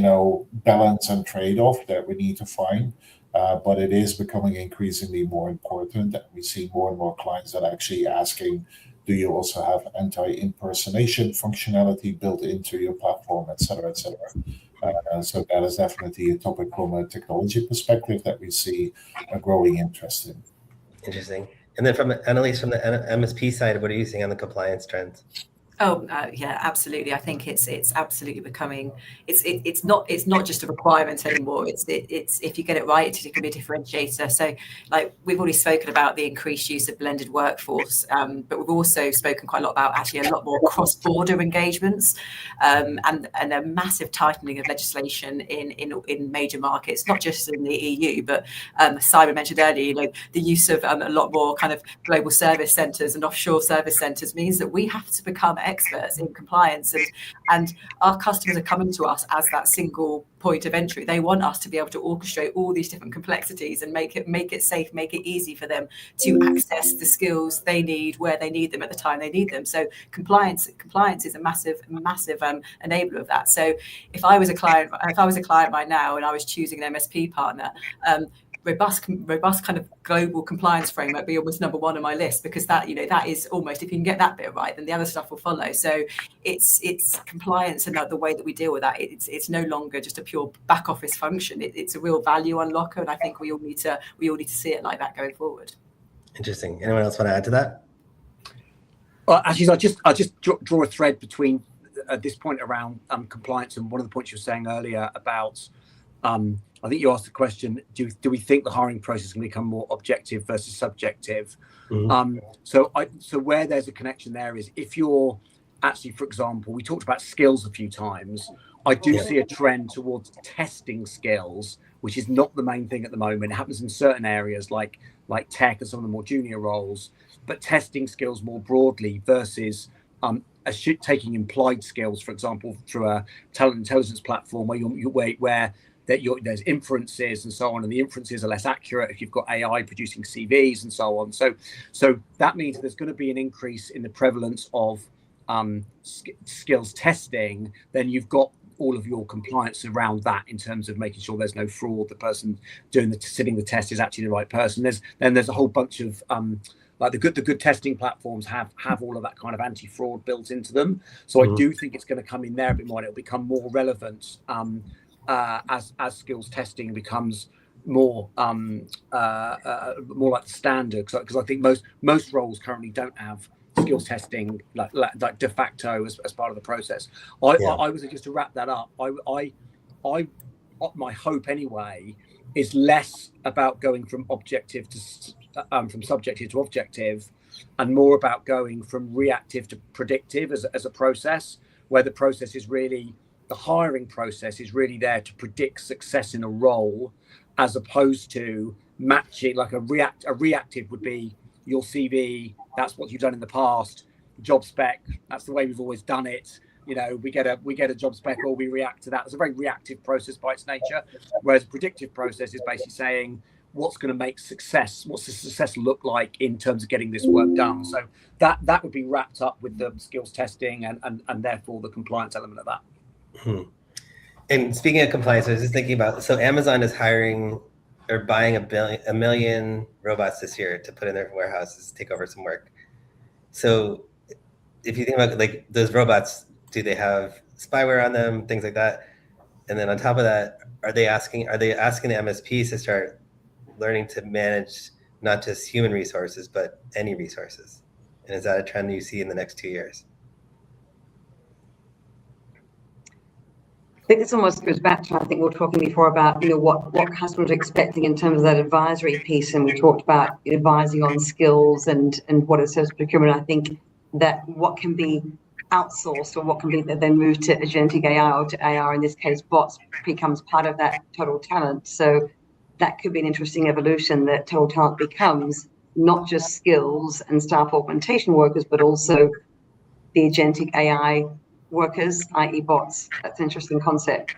balance and trade-off that we need to find. But it is becoming increasingly more important. And we see more and more clients that are actually asking, do you also have anti-impersonation functionality built into your platform, et cetera, et cetera. So that is definitely a topic from a technology perspective that we see a growing interest in. Interesting. And then from Annalise, from the MSP side, what are you seeing on the compliance trends? Yeah, absolutely. I think it's absolutely becoming it's not just a requirement anymore. It's if you get it right, it can be a differentiator. So like we've already spoken about the increased use of blended workforce, but we've also spoken quite a lot about actually a lot more cross-border engagements, and a massive tightening of legislation in major markets, not just in the EU, but Simon mentioned earlier, the use of a lot more kind of global service centres and offshore service centres means that we have to become experts in compliance, and our customers are coming to us as that single point of entry. They want us to be able to orchestrate all these different complexities and make it safe, make it easy for them to access the skills they need where they need them at the time they need them. So compliance is a massive enabler of that. So if I was a client right now and I was choosing an MSP partner, robust kind of global compliance framework be almost number one on my list, because that is almost, if you can get that bit right, then the other stuff will follow. So it's compliance and the way that we deal with that. It's no longer just a pure back office function. It's a real value unlocker, and I think we all need to see it like that going forward. Interesting. Anyone else want to add to that? Well, actually, I just draw a thread between this point around compliance and one of the points you were saying earlier about. I think you asked the question, do we think the hiring process can become more objective versus subjective? So where there's a connection there is, if you're actually, for example, we talked about skills a few times. I do see a trend towards testing skills, which is not the main thing at the moment. It happens in certain areas like tech and some of the more junior roles, but testing skills more broadly versus taking implied skills, for example, through a talent intelligence platform where there's inferences and so on, and the inferences are less accurate if you've got AI producing CVs and so on. So that means there's going to be an increase in the prevalence of skills testing. Then you've got all of your compliance around that in terms of making sure there's no fraud. The person sitting the test is actually the right person. There's a whole bunch of Like the good testing platforms have all of that kind of anti-fraud built into them. So I do think it's going to come in there a bit more, and it'll become more relevant as skills testing becomes more like the standard. Because I think most roles currently don't have skills testing like de facto as part of the process. I was just to wrap that up. My hope anyway is less about going from objective to from subjective to objective, and more about going from reactive to predictive as a process, where the process is really, the hiring process is really there to predict success in a role, as opposed to matching. Like a reactive would be your CV, that's what you've done in the past, job spec, that's the way we've always done it. You know, we get a job spec or we react to that. It's a very reactive process by its nature, whereas a predictive process is basically saying what's going to make success, what's the success look like in terms of getting this work done. So that would be wrapped up with the skills testing and therefore the compliance element of that. And speaking of compliance, I was just thinking about, so Amazon is hiring or buying a million robots this year to put in their warehouses, take over some work. So if you think about like those robots, do they have spyware on them, things like that? And then on top of that, are they asking the MSPs to start learning to manage not just human resources, but any resources? And is that a trend you see in the next 2 years? I think this almost goes back to, I think we were talking before about, you know, what customers are expecting in terms of that advisory piece. And we talked about advising on skills and what it says procurement. I think that what can be outsourced or what can be that then moved to agentic AI or to AR, in this case, bots, becomes part of that total talent. So that could be an interesting evolution, that total talent becomes not just skills and staff augmentation workers, but also the agentic AI workers, i.e. bots. That's an interesting concept.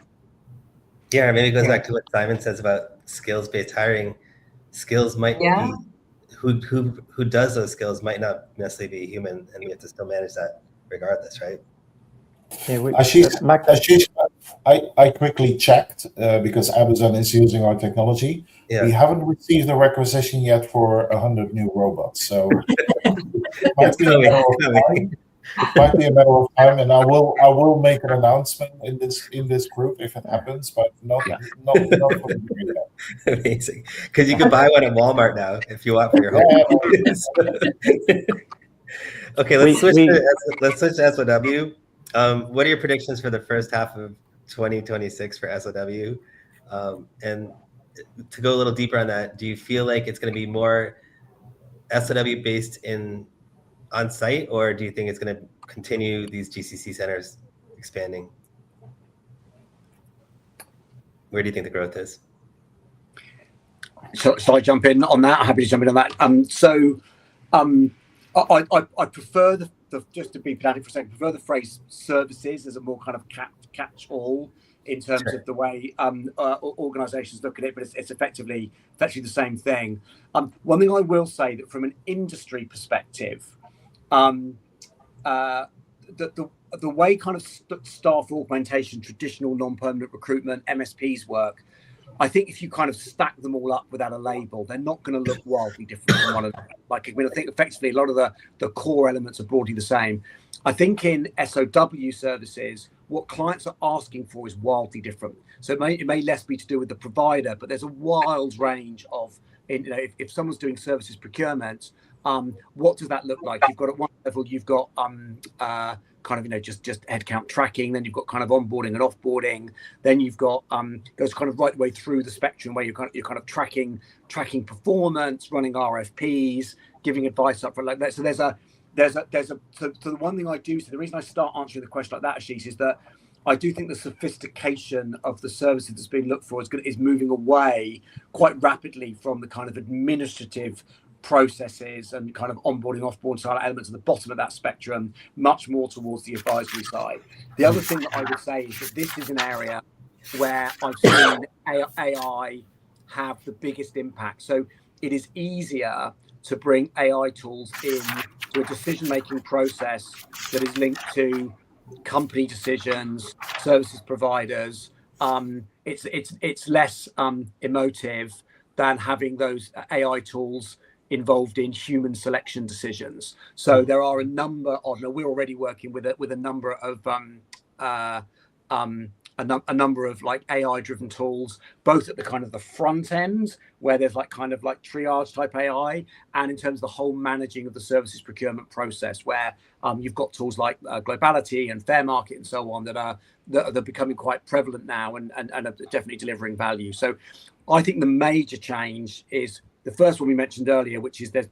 Yeah, maybe it goes back to what Simon says about skills-based hiring. Skills might be, who does those skills might not necessarily be human, and we have to still manage that regardless, right? Ashish, I quickly checked because Amazon is using our technology. Yeah. We haven't received a requisition yet for 100 new robots, so it might be a matter of time, and I will make an announcement in this group if it happens, but not for the beginning yet. Amazing, because you can buy one at Walmart now if you want for your home. Okay, let's switch to SOW. What are your predictions for the first half of 2026 for SOW? And to go a little deeper on that, do you feel like it's going to be more SOW based on site, or do you think it's going to continue these GCC centers expanding? Where do you think the growth is? So I jump in on that? I'm happy to jump in on that. I prefer the just to be pedantic for a second, prefer the phrase services as a more kind of catch-all in terms of the way organisations look at it, but it's effectively the same thing. One thing I will say, that from an industry perspective, the way kind of staff augmentation, traditional non-permanent recruitment, MSPs work, I think if you kind of stack them all up without a label, they're not going to look wildly different from one another. Like, I mean, I think effectively a lot of the core elements are broadly the same. I think in SOW services, what clients are asking for is wildly different. So it may less be to do with the provider, but there's a wild range of, if someone's doing services procurement, what does that look like? You've got at one level, you've got kind of just headcount tracking, then you've got kind of onboarding and offboarding, then you've got goes kind of right the way through the spectrum where you're kind of tracking performance, running RFPs, giving advice up for like that. So there's a so the one thing I do see, the reason I start answering the question like that, Ashish, is that I do think the sophistication of the services that's being looked for is moving away quite rapidly from the kind of administrative processes and kind of onboarding, offboarding style elements at the bottom of that spectrum, much more towards the advisory side. The other thing that I would say is that this is an area where I've seen AI have the biggest impact. So it is easier to bring AI tools in to a decision-making process that is linked to company decisions, services providers. It's less emotive than having those AI tools involved in human selection decisions. So there are a number of, we're already working with a number of a number of like AI driven tools, both at the kind of the front end where there's like kind of like triage type AI, and in terms of the whole managing of the services procurement process, where you've got tools like Globality and Fair Market and so on that are becoming quite prevalent now and are definitely delivering value. So I think the major change is the first one we mentioned earlier, which is the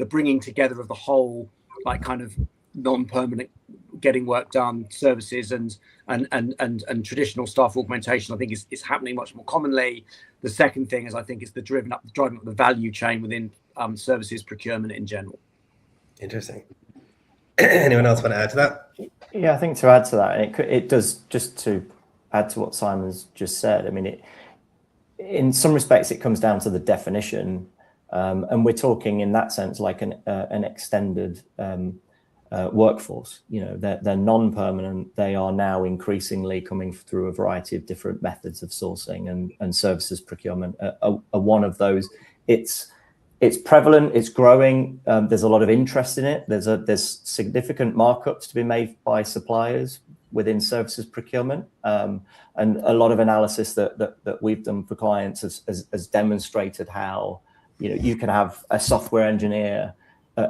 bringing together of the whole like kind of non-permanent getting work done services and traditional staff augmentation. I think is happening much more commonly. The second thing is I think it's the driving up the value chain within services procurement in general. Interesting. Anyone else want to add to that? Yeah, I think to add to that, and it does, just to add to what Simon's just said, I mean, in some respects it comes down to the definition, and we're talking in that sense like an extended workforce. You know, they're non-permanent. They are now increasingly coming through a variety of different methods of sourcing, and services procurement are one of those. It's prevalent, it's growing. There's a lot of interest in it. There's significant markups to be made by suppliers within services procurement, and a lot of analysis that we've done for clients has demonstrated how, you know, you can have a software engineer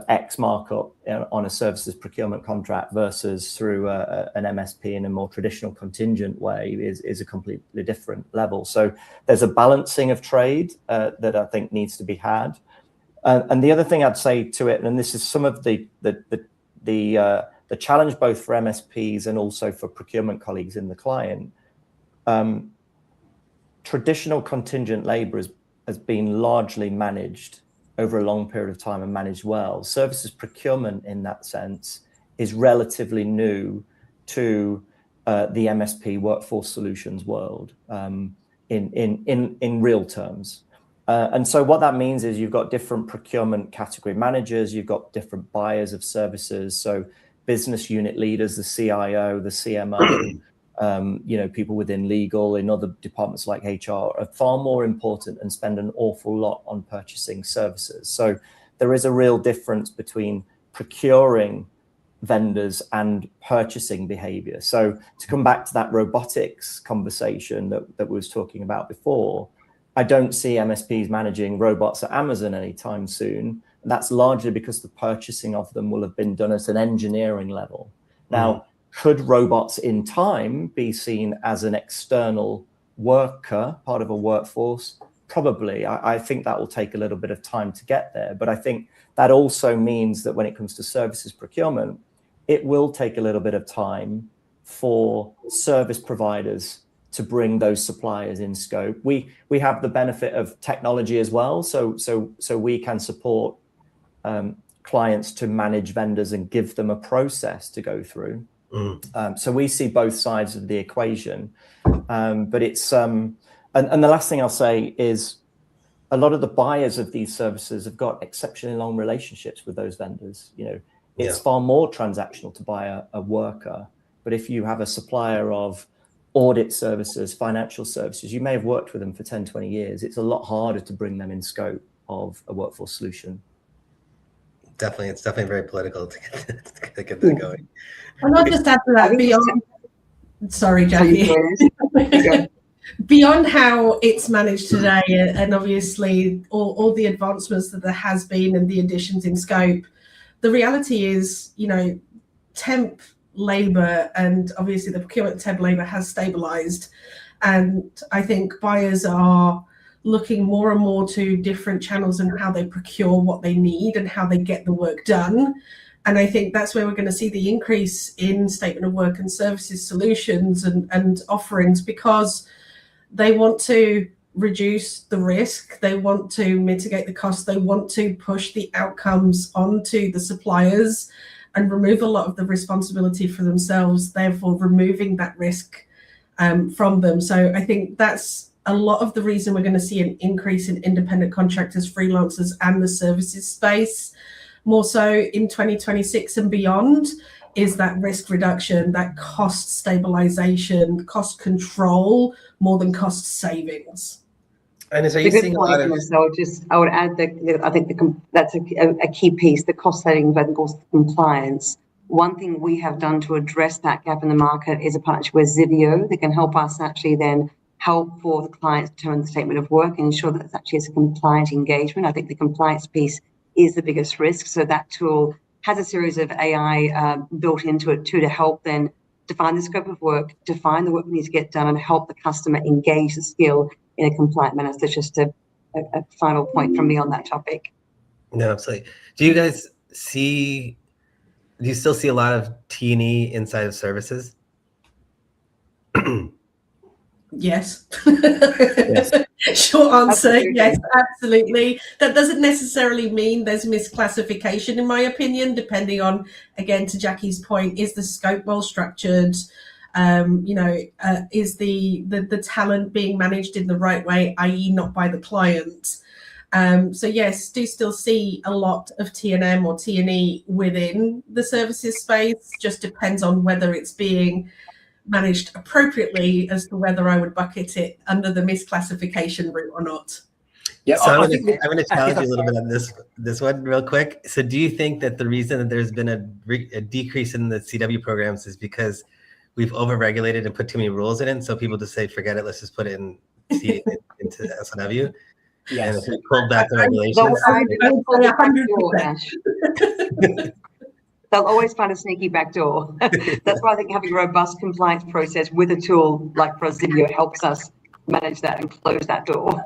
X markup on a services procurement contract versus through an MSP in a more traditional contingent way is a completely different level. So there's a balancing of trade that I think needs to be had. And the other thing I'd say to it, and this is some of the challenge both for MSPs and also for procurement colleagues in the client, traditional contingent labour has been largely managed over a long period of time and managed well. Services procurement in that sense is relatively new to the MSP workforce solutions world in real terms. And so what that means is you've got different procurement category managers, you've got different buyers of services. So business unit leaders, the CIO, the CMO, you know, people within legal, in other departments like HR are far more important and spend an awful lot on purchasing services. So there is a real difference between procuring vendors and purchasing behavior. So to come back to that robotics conversation that we was talking about before, I don't see MSPs managing robots at Amazon anytime soon. And that's largely because the purchasing of them will have been done at an engineering level. Now, could robots in time be seen as an external worker, part of a workforce? Probably. I think that will take a little bit of time to get there. But I think that also means that when it comes to services procurement, it will take a little bit of time for service providers to bring those suppliers in scope. We have the benefit of technology as well, so we can support clients to manage vendors and give them a process to go through. So we see both sides of the equation, but it's and the last thing I'll say is a lot of the buyers of these services have got exceptionally long relationships with those vendors. You know, it's far more transactional to buy a worker, but if you have a supplier of audit services, financial services, you may have worked with them for 10, 20 years. It's a lot harder to bring them in scope of a workforce solution. Definitely, it's definitely very political to get that going. And I'll just add to that beyond, sorry, Jackie, beyond how it's managed today, and obviously all the advancements that there has been and the additions in scope, the reality is, you know, temp labour and obviously the procurement temp labour has stabilised, and I think buyers are looking more and more to different channels and how they procure what they need and how they get the work done. And I think that's where we're going to see the increase in statement of work and services solutions and offerings, because they want to reduce the risk, they want to mitigate the cost, they want to push the outcomes onto the suppliers and remove a lot of the responsibility for themselves, therefore removing that risk from them. So I think that's a lot of the reason we're going to see an increase in independent contractors, freelancers, and the services space, more so in 2026 and beyond, is that risk reduction, that cost stabilization, cost control, more than cost savings. And are It's you a good seeing a point, lot of? Vanessa. I would add that I think that's a key piece, the cost savings, but I think also compliance. One thing we have done to address that gap in the market is a partnership with Zivio that can help us actually then help for the clients determine the statement of work and ensure that it's actually a compliant engagement. I think the compliance piece is the biggest risk. So that tool has a series of AI built into it too to help then define the scope of work, define the work that needs to get done, and help the customer engage the skill in a compliant manner. So just a final point from me on that topic. No, absolutely. Do you guys see? Do you still see a lot of T&E inside of services? Yes. Yes. Short answer, Absolutely. yes, absolutely. That doesn't necessarily mean there's misclassification, in my opinion, depending on, again, to Jackie's point, is the scope well structured? Is the talent being managed in the right way, i.e. not by the client? So yes, do still see a lot of T&M or T&E within the services space, just depends on whether it's being managed appropriately as to whether I would bucket it under the misclassification route or not. Yeah, So I'm think going to challenge you a little bit on this one real quick. So do you think that the reason that there's been a decrease in the CW programs is because we've overregulated and put too many rules in it? So people just say, forget it, let's just put it into SW. yes. And if we pull back the regulations. They'll always find a sneaky back door. That's why I think having a robust compliance process with a tool like Prozivio helps us manage that and close that door.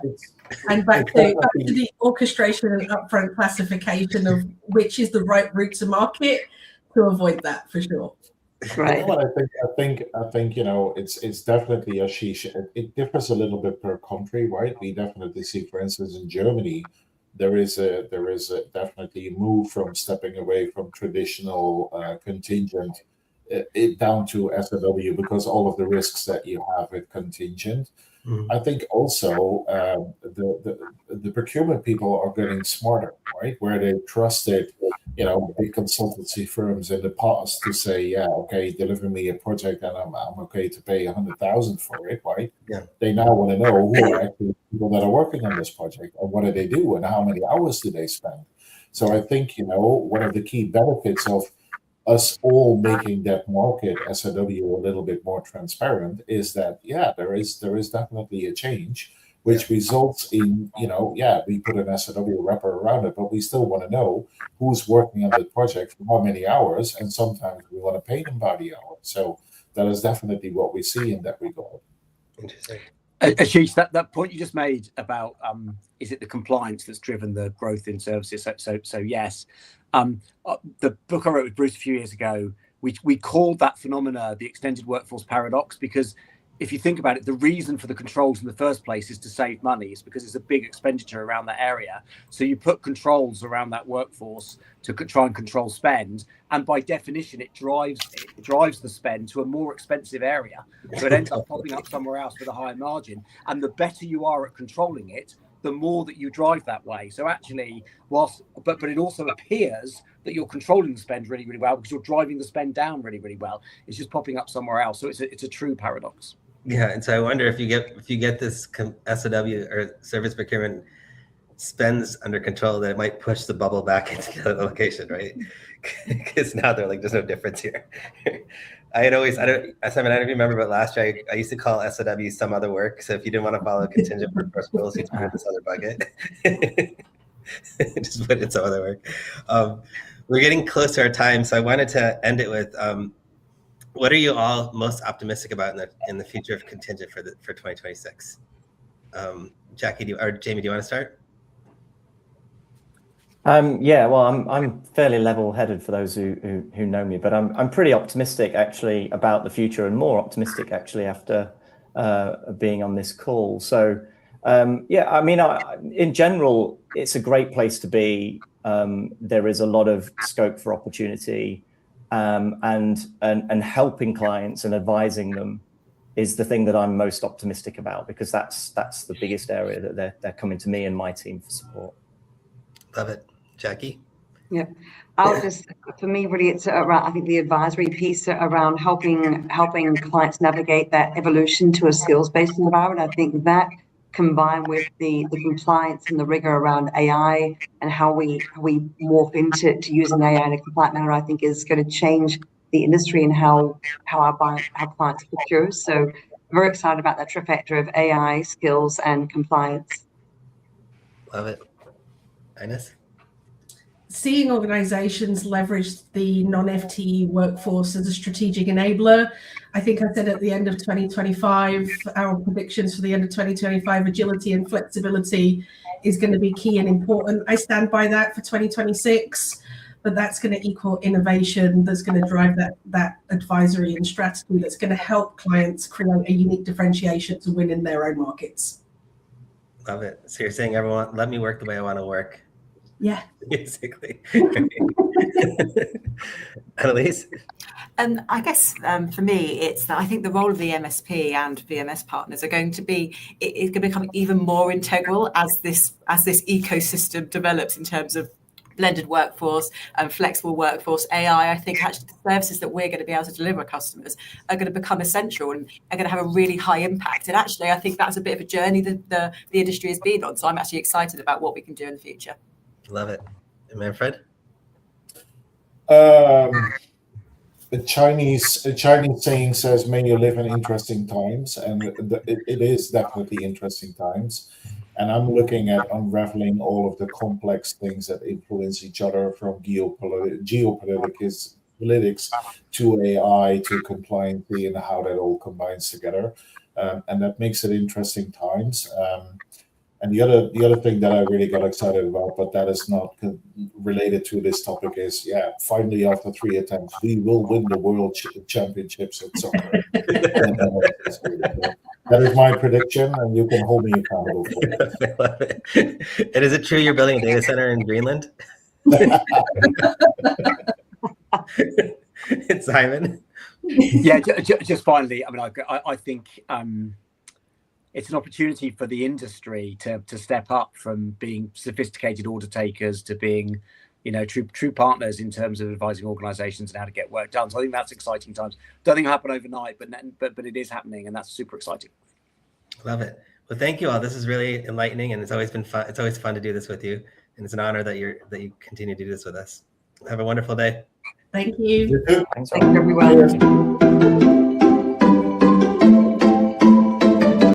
And back to the orchestration and upfront classification of which is the right route to market to avoid that for sure. Right. You know what I think it's definitely it differs a little bit per country, right? We definitely see, for instance, in Germany, there is a definitely move from stepping away from traditional contingent down to SOW because all of the risks that you have with contingent. Mm-hmm. I think also the procurement people are getting smarter, right? Where they trusted, big consultancy firms in the past to say, yeah, okay, deliver me a project and I'm okay to pay 100,000 for it, right? Yeah. They now want to know who are actually people that are working on this project and what do they do and how many hours do they spend. So I think, one of the key benefits of us all making that market SOW a little bit more transparent is that, yeah, there is definitely a change, which results in, we put an SOW wrapper around it, but we still want to know who's working on the project for how many hours, and sometimes we want to pay them by the hour. So that is definitely what we see in that regard. Interesting. Ashish, that point you just made about is it the compliance that's driven the growth in services? So yes. The book I wrote with Bruce a few years ago, we called that phenomena the extended workforce paradox, because if you think about it, the reason for the controls in the first place is to save money. It's because it's a big expenditure around that area. So you put controls around that workforce to try and control spend. And by definition, it drives the spend to a more expensive area. So it ends up popping up somewhere else with a higher margin. And the better you are at controlling it, the more that you drive that way. So actually, but it also appears that you're controlling the spend really, really well because you're driving the spend down really, really well. It's just popping up somewhere else. So it's a true paradox. Yeah, and so I wonder if you get this SOW or service procurement spends under control, that it might push the bubble back into the other location, right? Because now they're like, there's no difference here. I don't remember, but last year I used to call SOW some other work. So if you didn't want to follow contingent workforce rules, you put in this other bucket. Just put in some other work. We're getting close to our time, so I wanted to end it with what are you all most optimistic about in the future of contingent for 2026? Jackie, or Jamie, do you want to start? I'm fairly level-headed for those who know me, but I'm pretty optimistic actually about the future, and more optimistic actually after being on this call. So in general, it's a great place to be. There is a lot of scope for opportunity, and helping clients and advising them is the thing that I'm most optimistic about, because that's the biggest area that they're coming to me and my team for support. Love it. Jackie? Yeah, for me, really, it's around, I think, the advisory piece around helping clients navigate that evolution to a skills-based environment. I think that combined with the compliance and the rigor around AI and how we morph into using AI in a compliant manner, I think is going to change the industry and how our clients procure. So very excited about that trifecta of AI, skills, and compliance. Love it. Ines? Seeing organizations leverage the non-FTE workforce as a strategic enabler. I think I said at the end of 2025, our predictions for the end of 2025, agility and flexibility is going to be key and important. I stand by that for 2026, but that's going to equal innovation, that's going to drive that advisory and strategy, that's going to help clients create a unique differentiation to win in their own markets. Love it. So you're saying, everyone, let me work the way I want to work. Yeah. Basically. Annalise? I guess for me, it's that I think the role of the MSP and VMS partners are going to be, it's going to become even more integral as this ecosystem develops in terms of blended workforce and flexible workforce. AI, I think actually the services that we're going to be able to deliver customers are going to become essential and are going to have a really high impact. And actually, I think that's a bit of a journey that the industry has been on. So I'm actually excited about what we can do in the future. Love it. And Manfred? A Chinese saying says, "May you live in interesting times," and it is definitely interesting times. And I'm looking at unraveling all of the complex things that influence each other, from geopolitics to AI to compliance, and how that all combines together. And that makes it interesting times. And the other thing that I really got excited about, but that is not related to this topic, is finally after 3 attempts, we will win the world championships at soccer. That is my prediction, and you can hold me accountable for it. I love it. And is it true you're building a data center in Greenland? It's Simon. Yeah, just finally, I mean, I think it's an opportunity for the industry to step up from being sophisticated order takers to being, true partners in terms of advising organisations and how to get work done. So I think that's exciting times. Don't think it'll happen overnight, but it is happening, and that's super exciting. Love it. Well, thank you all. This is really enlightening, and it's always been fun. It's always fun to do this with you, and it's an honor that you continue to do this with us. Have a wonderful day. Thank you. You too. Thanks, Thank you, everyone.